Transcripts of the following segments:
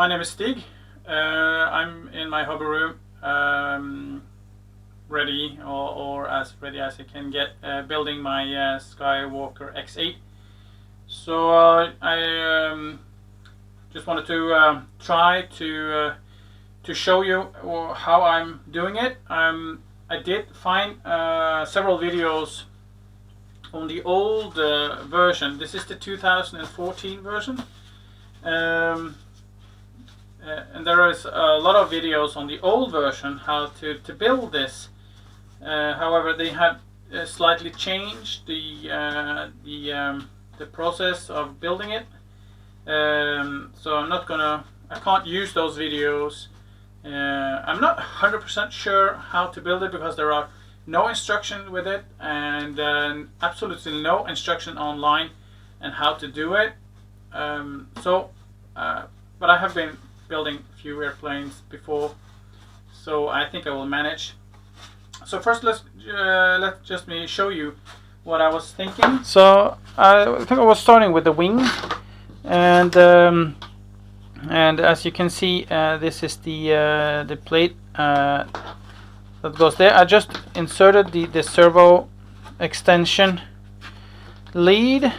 my name is Stig. I'm in my hobby room, ready or as ready as I can get, building my Skywalker X8. So I just wanted to try to show you how I'm doing it. I did find several videos on the old version. This is the 2014 version. And there is a lot of videos on the old version how to build this. However, they have slightly changed the process of building it. So I can't use those videos. I'm not 100% sure how to build it because there are no instruction with it and absolutely no instruction online and how to do it. But I have been building a few airplanes before, so I think I will manage. So first, let's just me show you what I was thinking. So I think I was starting with the wing, and as you can see, this is the plate that goes there. I just inserted the servo extension lead,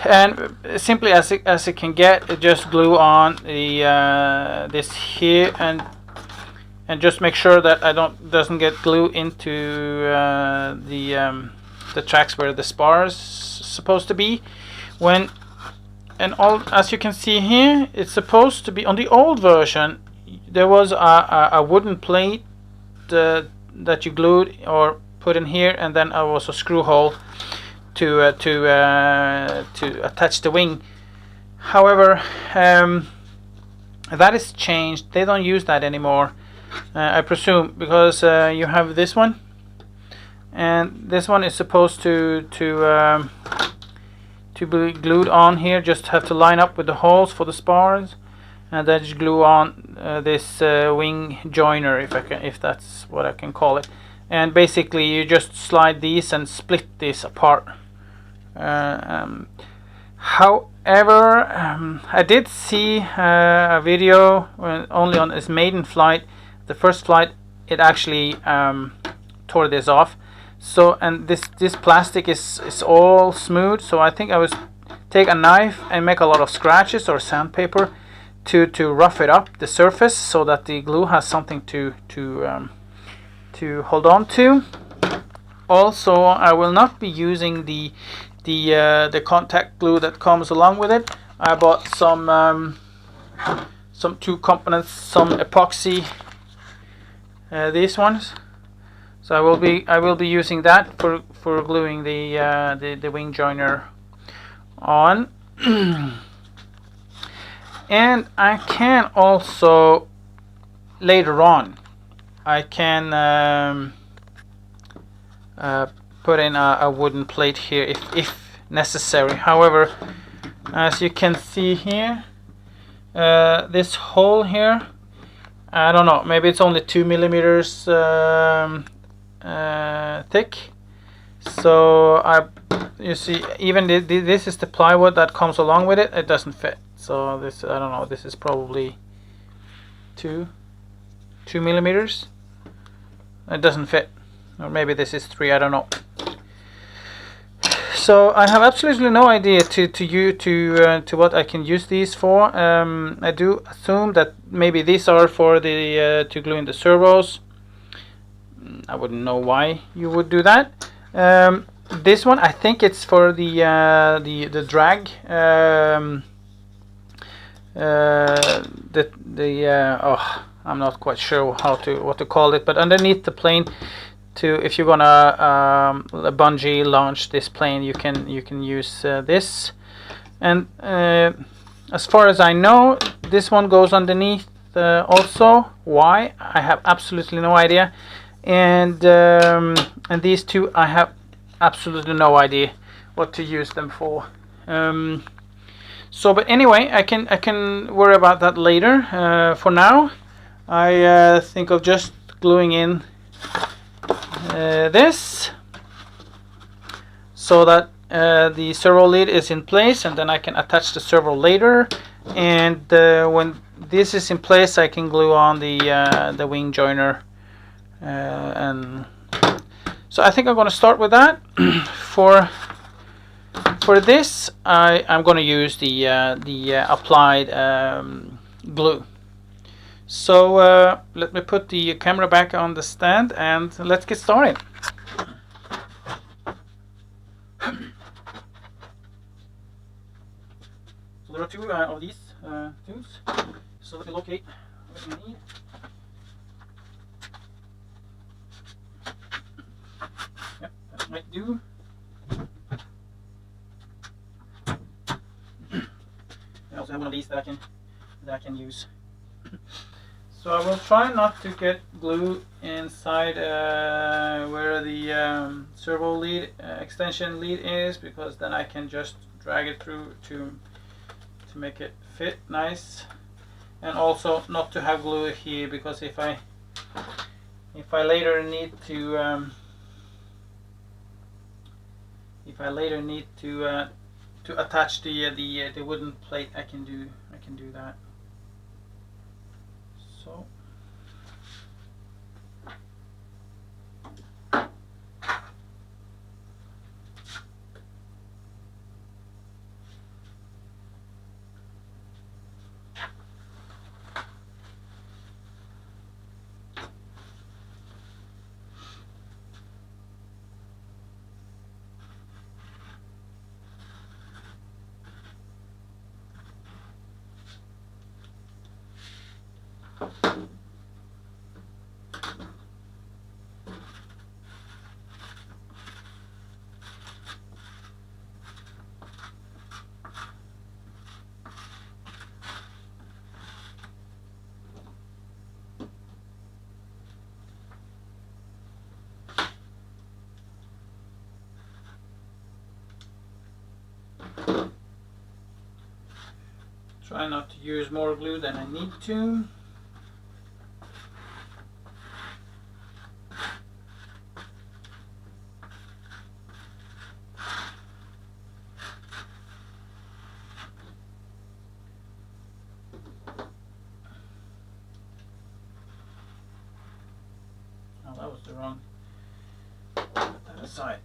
and simply as it can get, it just glue on the this here and just make sure that doesn't get glue into the tracks where the spars supposed to be. As you can see here, it's supposed to be on the old version. There was a wooden plate that you glued or put in here, and then there was a screw hole to attach the wing. However, that is changed. They don't use that anymore, I presume, because you have this one, and this one is supposed to be glued on here. Just have to line up with the holes for the spars, and then just glue on this wing joiner, if that's what I can call it. And basically, you just slide these and split this apart. However, I did see a video only on its maiden flight. The first flight, it actually tore this off. So, and this plastic is all smooth. So I think I was take a knife and make a lot of scratches or sandpaper to rough it up, the surface, so that the glue has something to hold on to. Also, I will not be using the contact glue that comes along with it. I bought some 2 components, some epoxy, these ones. So I will be using that for gluing the wing joiner on. And I can also later on I can put in a wooden plate here if necessary. However, as you can see here, this hole here, I don't know, maybe it's only 2 millimeters thick. So you see, even this is the plywood that comes along with it. It doesn't fit. So this, I don't know, this is probably 2 millimeters. It doesn't fit, or maybe this is 3. I don't know. So I have absolutely no idea to what I can use these for. I do assume that maybe these are for the to glue in the servos. I wouldn't know why you would do that. This one, I think it's for the drag. I'm not quite sure what to call it, but underneath the plane, if you're gonna bungee launch this plane, you can use this. And as far as I know, this one goes underneath also. Why? I have absolutely no idea. And these 2, I have absolutely no idea what to use them for. But anyway, I can worry about that later. For now, I think of just gluing in this, so that the servo lead is in place, and then I can attach the servo later. and when this is in place, I can glue on the wing joiner, and so I think I'm going to start with that. For this, I'm going to use the applied glue. So let me put the camera back on the stand and let's get started. So there are two of these tools. So let me locate what I need. Yep, that might do. I also have one of these that I can use. So I will try not to get glue inside where the servo lead extension lead is, because then I can just drag it through to make it fit nice, and also not to have glue here, because if I later need to to attach the wooden plate, I can do that. So try not to use more glue than I need to. Oh, that was the wrong. Put that aside.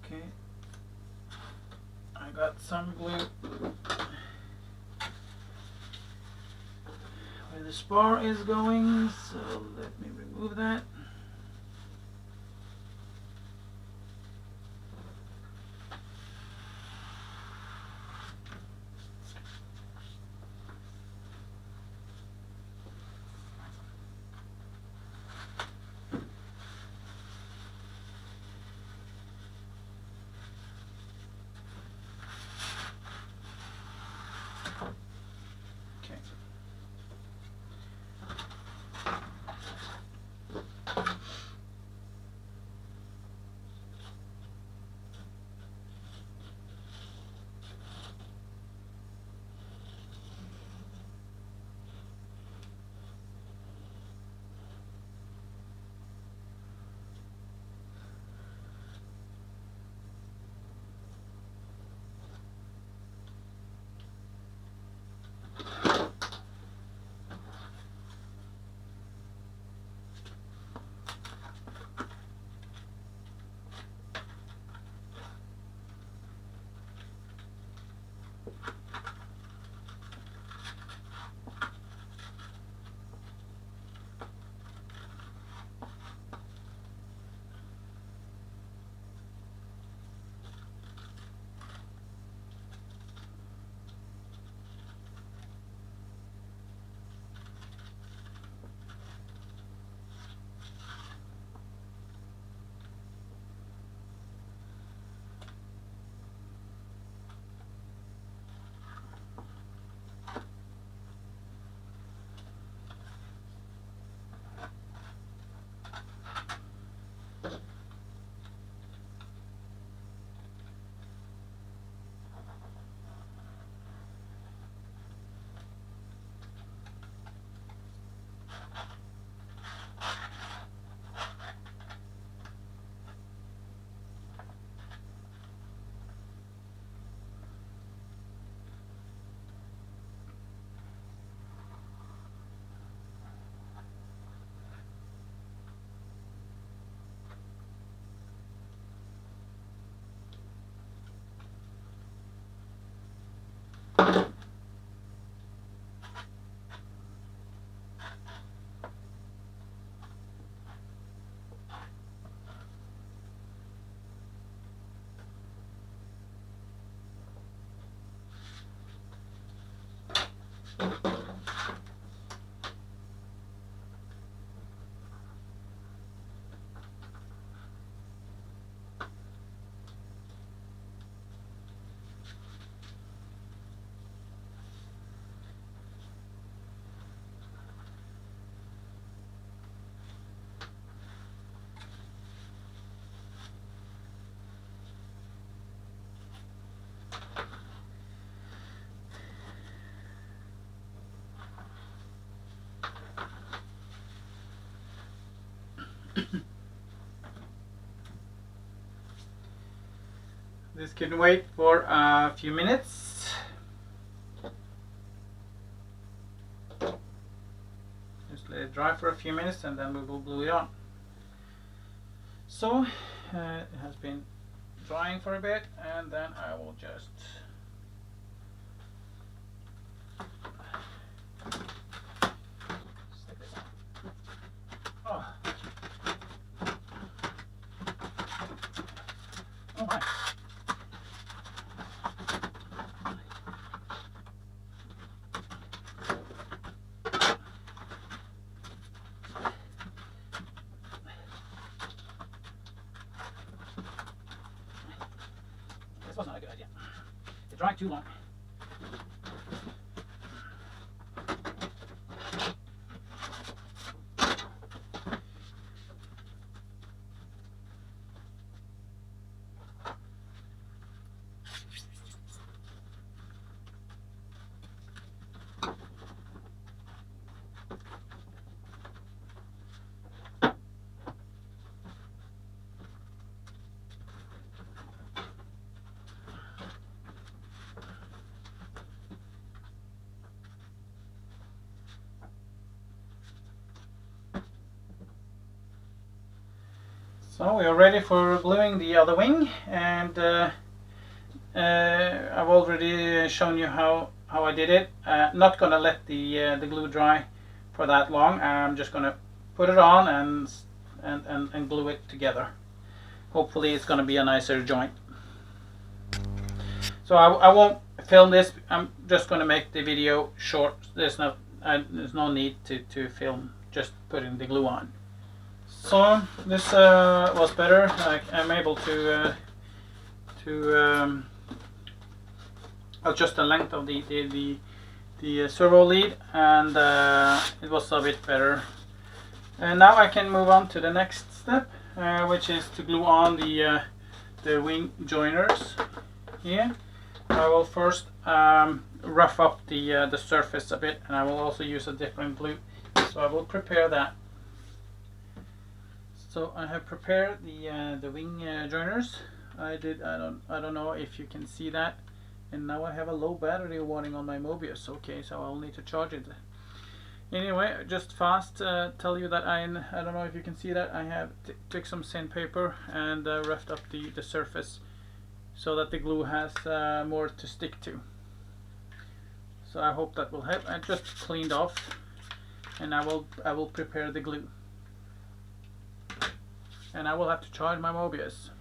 Okay, I got some glue where the spar is going, so let me remove that. This can wait for a few minutes. Just let it dry for a few minutes and then we will glue it on. So it has been drying for a bit, and then I will just stick this on. Oh, oh my. This was not a good idea. It dried too long. So we are ready for gluing the other wing, and I've already shown you how I did it. Not gonna let the glue dry for that long. I'm just gonna put it on and glue it together. Hopefully it's gonna be a nicer joint. So I won't film this. I'm just gonna make the video short. There's no need to film just putting the glue on. So this was better. I'm able to adjust the length of the servo lead, and it was a bit better. And now I can move on to the next step, which is to glue on the wing joiners here. I will first rough up the surface a bit, and I will also use a different glue. So I will prepare that. So I have prepared the wing joiners. I don't know if you can see that. And now I have a low battery warning on my Mobius. Okay, so I'll need to charge it. Anyway, just fast tell you that I don't know if you can see that. I have took some sandpaper and roughed up the surface so that the glue has more to stick to. So I hope that will help. I just cleaned off, and I will prepare the glue. And I will have to charge my Mobius.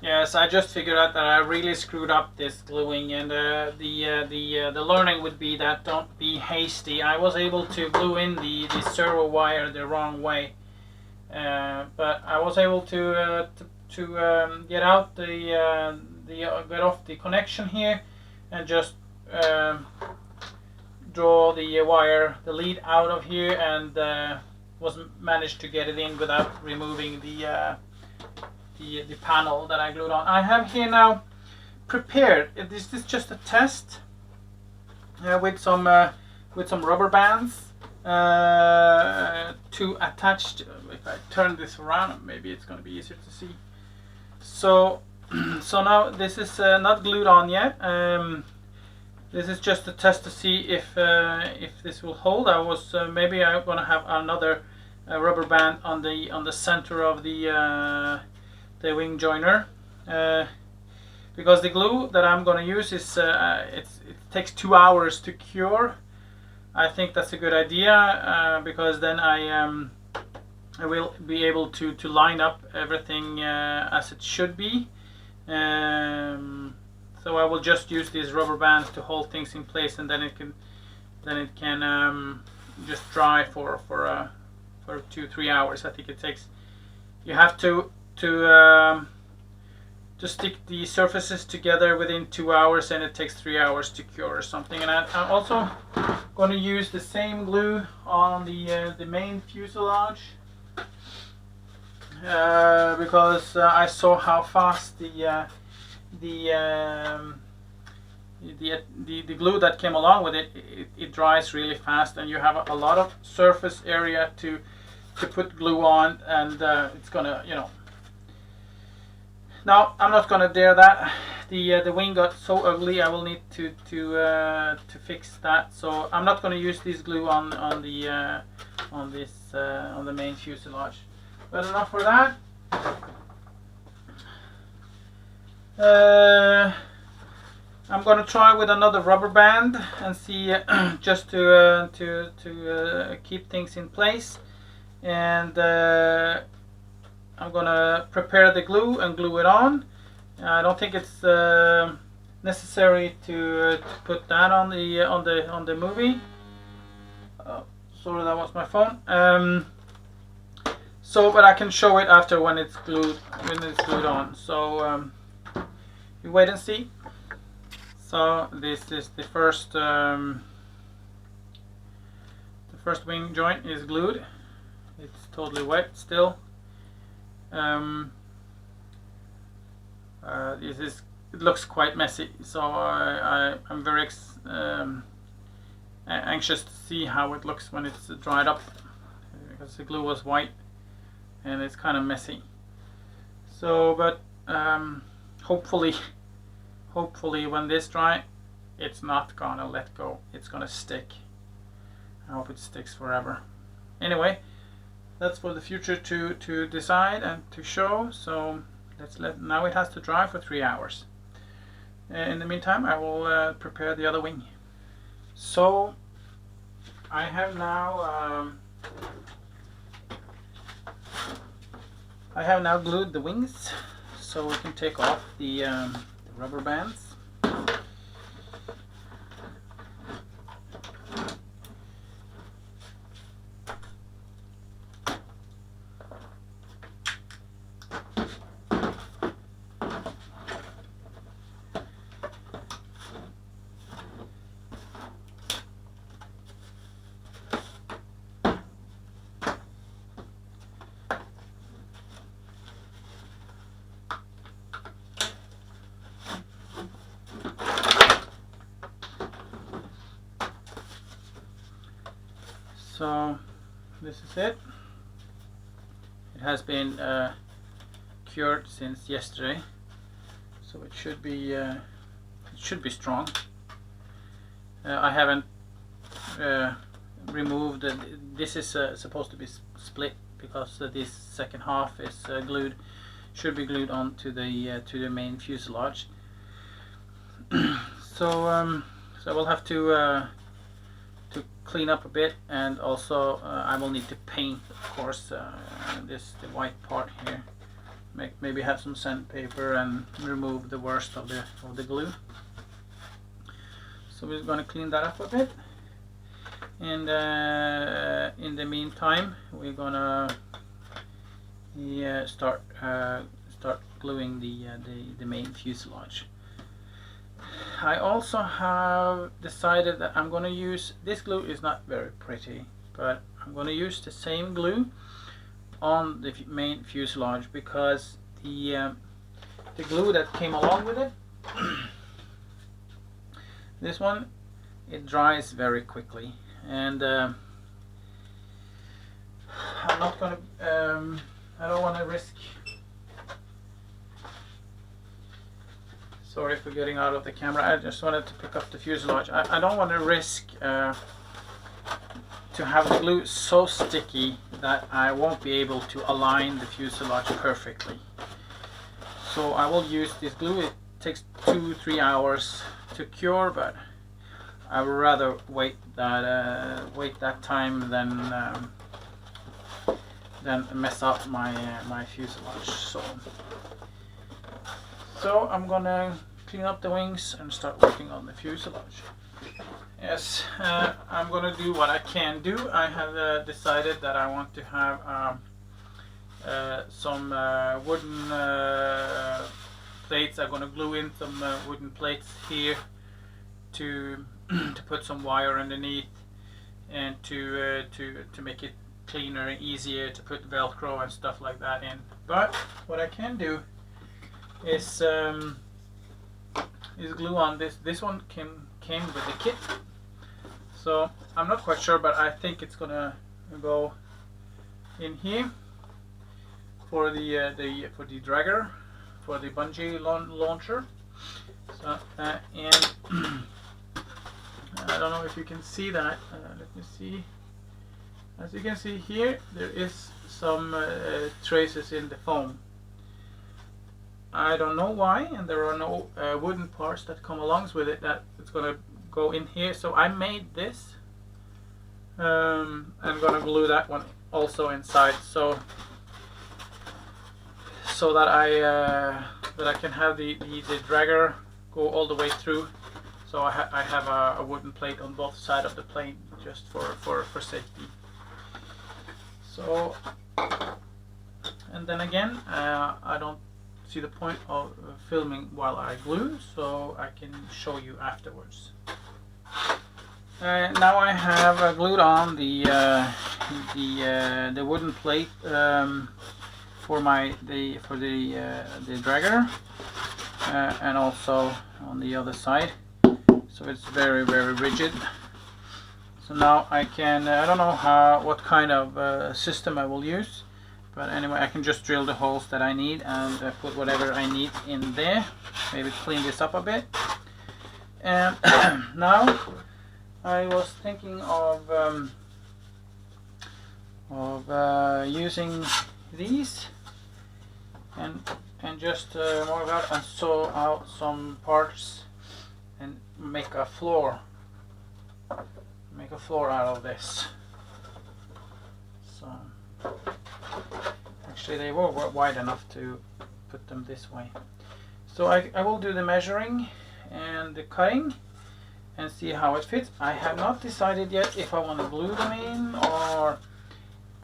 Yes, I just figured out that I really screwed up this gluing, and the learning would be that don't be hasty. I was able to glue in the servo wire the wrong way, but I was able to get out get off the connection here, and just draw the wire, the lead out of here, and managed to get it in without removing the panel that I glued on. I have here now prepared. This is just a test with some rubber bands to attach. If I turn this around, maybe it's going to be easier to see. So now this is not glued on yet. This is just a test to see if this will hold. Maybe I'm going to have another rubber band on the center of the wing joiner, because the glue that I'm going to use is it takes 2 hours to cure. I think that's a good idea because then I will be able to line up everything as it should be. So I will just use these rubber bands to hold things in place, and then it can just dry for 2-3 hours. I think it takes. You have to stick the surfaces together within 2 hours, and it takes 3 hours to cure or something. And I'm also going to use the same glue on the main fuselage because I saw how fast the glue that came along with it dries really fast, and you have a lot of surface area to put glue on, and it's gonna, you know. Now I'm not gonna dare that. The wing got so ugly. I will need to fix that. So I'm not gonna use this glue on the main fuselage. But enough for that. I'm gonna try with another rubber band and see just to keep things in place, and I'm gonna prepare the glue and glue it on. I don't think it's necessary to put that on the movie. Sorry, that was my phone. But I can show it after when it's glued on. So you wait and see. So this is the first wing joint is glued. It's totally wet still. It looks quite messy, so I'm very anxious to see how it looks when it's dried up, because the glue was white and it's kind of messy. So, but hopefully when this dry, it's not gonna let go. It's gonna stick. I hope it sticks forever. Anyway, that's for the future to decide and to show. So now it has to dry for 3 hours. In the meantime, I will prepare the other wing. So I have now glued the wings, so we can take off the rubber bands. So this is it. It has been cured since yesterday, so it should be strong. I haven't removed. This is supposed to be split because this second half is should be glued onto the main fuselage. So we'll have to clean up a bit, and also I will need to paint, of course, the white part here. Maybe have some sandpaper and remove the worst of the glue. So we're going to clean that up a bit, and in the meantime we're gonna start gluing the main fuselage. I also have decided that I'm going to use, this glue is not very pretty, but I'm going to use the same glue on the main fuselage, because the glue that came along with it, this one, it dries very quickly, and I'm not going to, I don't want to risk. Sorry for getting out of the camera. I just wanted to pick up the fuselage. I don't want to risk to have the glue so sticky that I won't be able to align the fuselage perfectly. So I will use this glue. It takes 2-3 hours to cure, but I would rather wait that time than mess up my fuselage. So I'm gonna clean up the wings and start working on the fuselage. Yes, I'm gonna do what I can do. I have decided that I want to have some wooden plates. I'm gonna glue in some wooden plates here to put some wire underneath, and to make it cleaner and easier to put Velcro and stuff like that in. But what I can do is glue on this. This one came with the kit, so I'm not quite sure, but I think it's gonna go in here for the dragger, for the bungee launcher. So and I don't know if you can see that. Let me see. As you can see here, there is some traces in the foam. I don't know why, and there are no wooden parts that come along with it that it's gonna go in here. So I made this. I'm gonna glue that one also inside, so that I can have the dragger go all the way through. So I have a wooden plate on both sides of the plane, just for safety. So, and then again, I don't see the point of filming while I glue, so I can show you afterwards. Now I have glued on the wooden plate for the dragger, and also on the other side, so it's very rigid. So now I can, I don't know what kind of system I will use, but anyway, I can just drill the holes that I need and put whatever I need in there. Maybe clean this up a bit. And now I was thinking of using these and just more out and sew out some parts and make a floor. Make a floor out of this. So actually they were wide enough to put them this way. So I will do the measuring and the cutting and see how it fits. I have not decided yet if I want to glue them in, or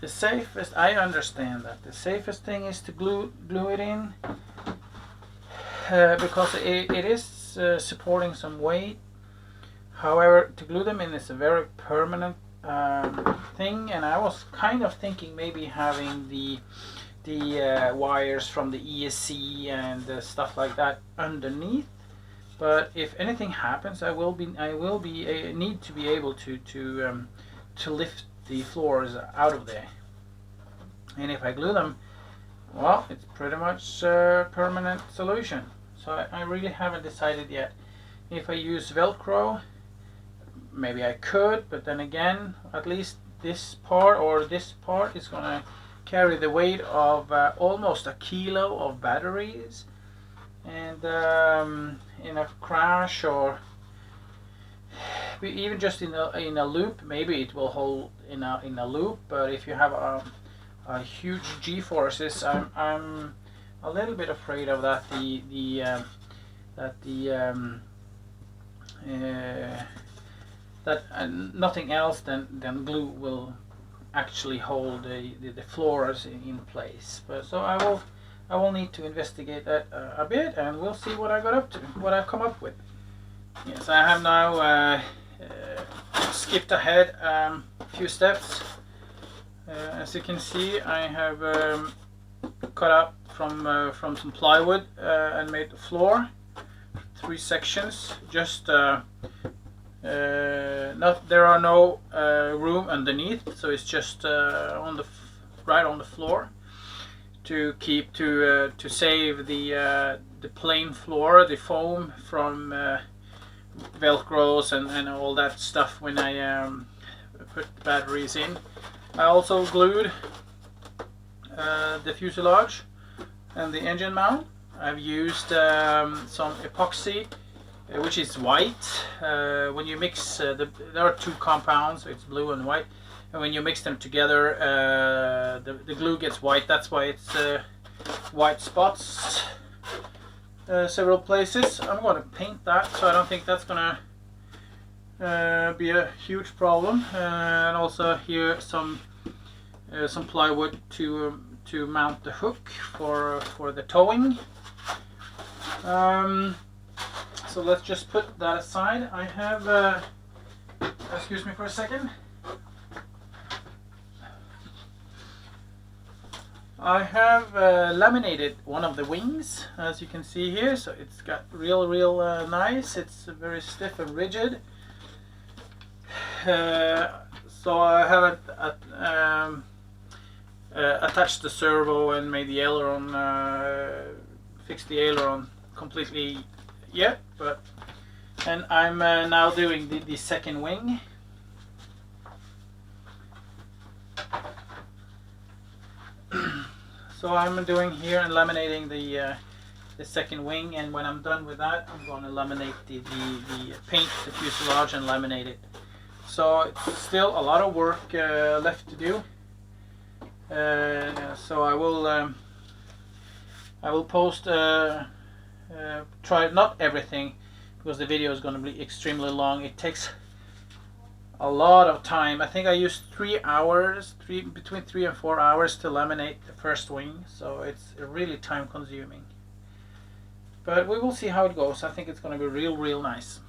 the safest, I understand that the safest thing is to glue it in, because it is supporting some weight. However, to glue them in is a very permanent thing, and I was kind of thinking maybe having the wires from the ESC and stuff like that underneath. But if anything happens, I will need to be able to lift the floors out of there. And if I glue them, well, it's pretty much a permanent solution. So I really haven't decided yet. If I use Velcro, maybe I could, but then again, at least this part is gonna carry the weight of almost a kilo of batteries, and in a crash, or even just in a loop, maybe it will hold in a loop. But if you have a huge G-forces, I'm a little bit afraid of that. Nothing else than glue will actually hold the floors in place. But so I will need to investigate that a bit, and we'll see what I come up with. Yes, I have now skipped ahead a few steps. As you can see, I have cut up from some plywood and made the floor, 3 sections. Just there are no room underneath, so it's just right on the floor to save the plain floor, the foam from Velcros and all that stuff when I put the batteries in. I also glued the fuselage and the engine mount. I've used some epoxy, which is white. When you mix, there are two compounds, so it's blue and white. And when you mix them together, the glue gets white. That's why it's white spots several places. I'm going to paint that, so I don't think that's going to be a huge problem. And also here some plywood to mount the hook for the towing. So let's just put that aside. I have, excuse me for a second. I have laminated one of the wings, as you can see here, so it's got real nice. It's very stiff and rigid. So I haven't attached the servo and made the aileron, fixed the aileron completely yet, and I'm now doing the second wing. So I'm doing here and laminating the second wing, and when I'm done with that, I'm going to laminate the paint the fuselage and laminate it. So it's still a lot of work left to do. So I will post try not everything, because the video is going to be extremely long. It takes a lot of time. I think I used 3 hours, between 3 and 4 hours to laminate the first wing, so it's really time consuming. But we will see how it goes. I think it's going to be real nice.